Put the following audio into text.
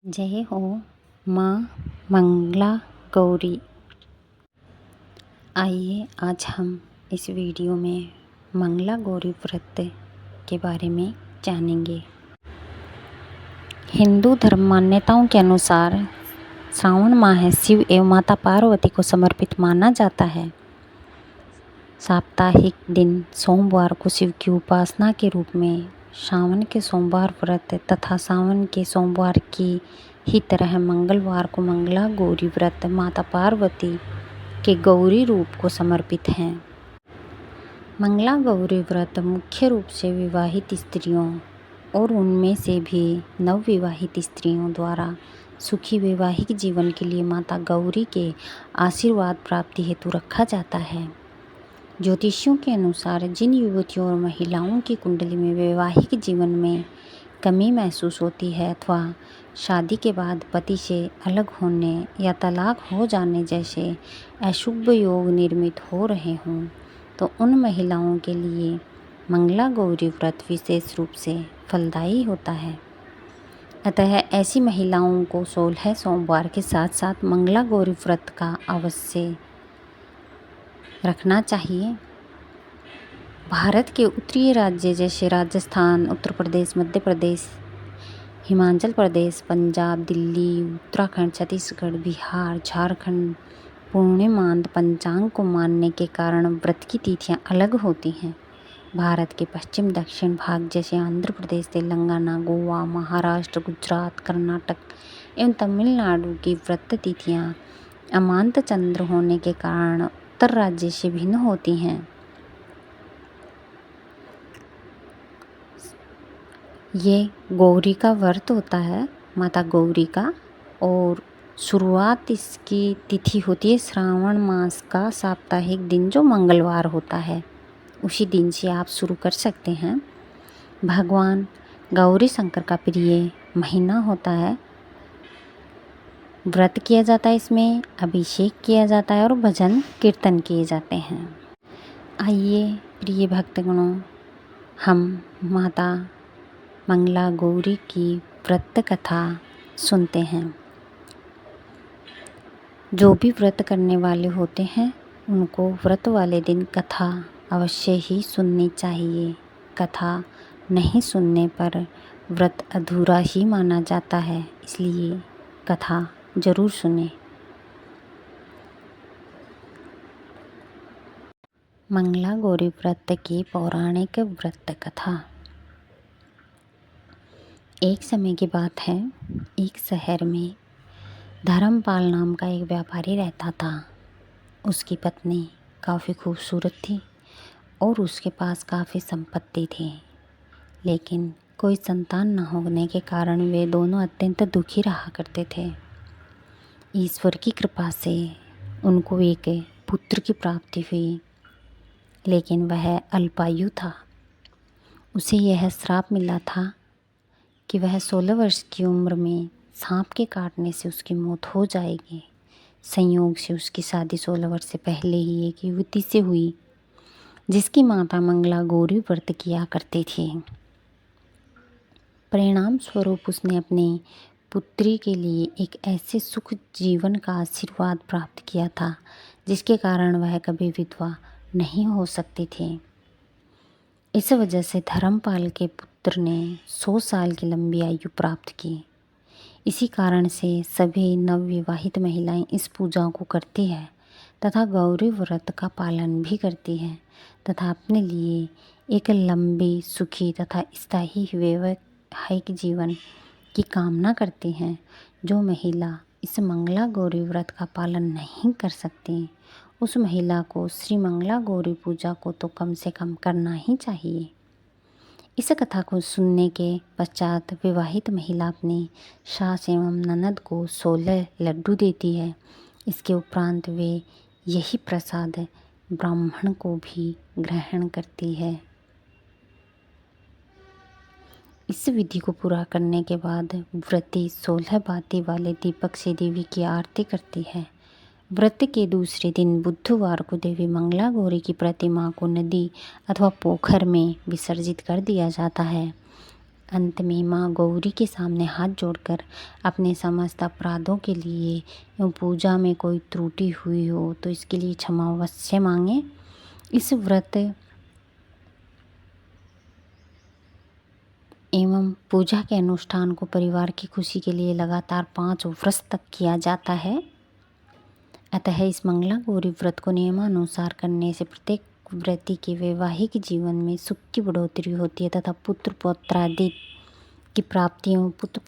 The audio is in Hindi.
जय हो माँ मंगला गौरी। आइए आज हम इस वीडियो में मंगला गौरी व्रत के बारे में जानेंगे। हिंदू धर्म मान्यताओं के अनुसार श्रावण माह शिव एवं माता पार्वती को समर्पित माना जाता है। साप्ताहिक दिन सोमवार को शिव की उपासना के रूप में सावन के सोमवार व्रत तथा सावन के सोमवार की ही तरह मंगलवार को मंगला गौरी व्रत माता पार्वती के गौरी रूप को समर्पित हैं। मंगला गौरी व्रत मुख्य रूप से विवाहित स्त्रियों और उनमें से भी नवविवाहित स्त्रियों द्वारा सुखी वैवाहिक जीवन के लिए माता गौरी के आशीर्वाद प्राप्ति हेतु रखा जाता है। ज्योतिषियों के अनुसार जिन युवतियों और महिलाओं की कुंडली में वैवाहिक जीवन में कमी महसूस होती है अथवा शादी के बाद पति से अलग होने या तलाक हो जाने जैसे अशुभ योग निर्मित हो रहे हों, तो उन महिलाओं के लिए मंगला गौरी व्रत विशेष रूप से फलदायी होता है। अतः ऐसी महिलाओं को 16 सोमवार के साथ साथ मंगला गौरी व्रत का अवश्य रखना चाहिए। भारत के उत्तरीय राज्य जैसे राजस्थान, उत्तर प्रदेश, मध्य प्रदेश, हिमाचल प्रदेश, पंजाब, दिल्ली, उत्तराखंड, छत्तीसगढ़, बिहार, झारखंड पूर्णिमांत पंचांग को मानने के कारण व्रत की तिथियां अलग होती हैं। भारत के पश्चिम दक्षिण भाग जैसे आंध्र प्रदेश, तेलंगाना, गोवा, महाराष्ट्र, गुजरात, कर्नाटक एवं तमिलनाडु की व्रत तिथियां अमांत चंद्र होने के कारण उत्तर राज्य से भिन्न होती हैं। ये गौरी का व्रत होता है, माता गौरी का, और शुरुआत इसकी तिथि होती है श्रावण मास का साप्ताहिक दिन जो मंगलवार होता है, उसी दिन से आप शुरू कर सकते हैं। भगवान गौरी शंकर का प्रिय महीना होता है। व्रत किया जाता है, इसमें अभिषेक किया जाता है और भजन कीर्तन किए जाते हैं। आइए प्रिय भक्तगणों, हम माता मंगला गौरी की व्रत कथा सुनते हैं। जो भी व्रत करने वाले होते हैं उनको व्रत वाले दिन कथा अवश्य ही सुननी चाहिए। कथा नहीं सुनने पर व्रत अधूरा ही माना जाता है, इसलिए कथा जरूर सुने। मंगला गौरी व्रत की पौराणिक व्रत कथा। एक समय की बात है, एक शहर में धर्मपाल नाम का एक व्यापारी रहता था। उसकी पत्नी काफ़ी खूबसूरत थी और उसके पास काफ़ी संपत्ति थी, लेकिन कोई संतान न होने के कारण वे दोनों अत्यंत दुखी रहा करते थे। ईश्वर की कृपा से उनको एक पुत्र की प्राप्ति हुई, लेकिन वह अल्पायु था। उसे यह श्राप मिला था कि वह 16 वर्ष की उम्र में सांप के काटने से उसकी मौत हो जाएगी। संयोग से उसकी शादी 16 वर्ष से पहले ही एक युवती से हुई, जिसकी माता मंगला गौरी व्रत किया करती थी। परिणाम स्वरूप उसने अपनी पुत्री के लिए एक ऐसे सुख जीवन का आशीर्वाद प्राप्त किया था, जिसके कारण वह कभी विधवा नहीं हो सकती थी। इस वजह से धर्मपाल के पुत्र ने 100 साल की लंबी आयु प्राप्त की। इसी कारण से सभी नवविवाहित महिलाएं इस पूजा को करती है तथा गौरी व्रत का पालन भी करती है तथा अपने लिए एक लंबी, सुखी तथा स्थायी वैवाहिक जीवन की कामना करती हैं। जो महिला इस मंगला गौरी व्रत का पालन नहीं कर सकती, उस महिला को श्री मंगला गौरी पूजा को तो कम से कम करना ही चाहिए। इस कथा को सुनने के पश्चात विवाहित महिला अपनी सास एवं ननद को 16 लड्डू देती है। इसके उपरांत वे यही प्रसाद ब्राह्मण को भी ग्रहण करती है। इस विधि को पूरा करने के बाद व्रती 16 बाती वाले दीपक से देवी की आरती करती है। व्रत के दूसरे दिन बुधवार को देवी मंगला गौरी की प्रतिमा को नदी अथवा पोखर में विसर्जित कर दिया जाता है। अंत में माँ गौरी के सामने हाथ जोड़कर अपने समस्त अपराधों के लिए एवं पूजा में कोई त्रुटि हुई हो तो इसके लिए क्षमा अवश्य मांगे। इस व्रत एवं पूजा के अनुष्ठान को परिवार की खुशी के लिए लगातार 5 वर्ष तक किया जाता है। अतः इस मंगला गौरी व्रत को नियमानुसार करने से प्रत्येक व्रती के वैवाहिक जीवन में सुख की बढ़ोतरी होती है तथा पुत्र पौत्रादि की प्राप्तियों पुत्र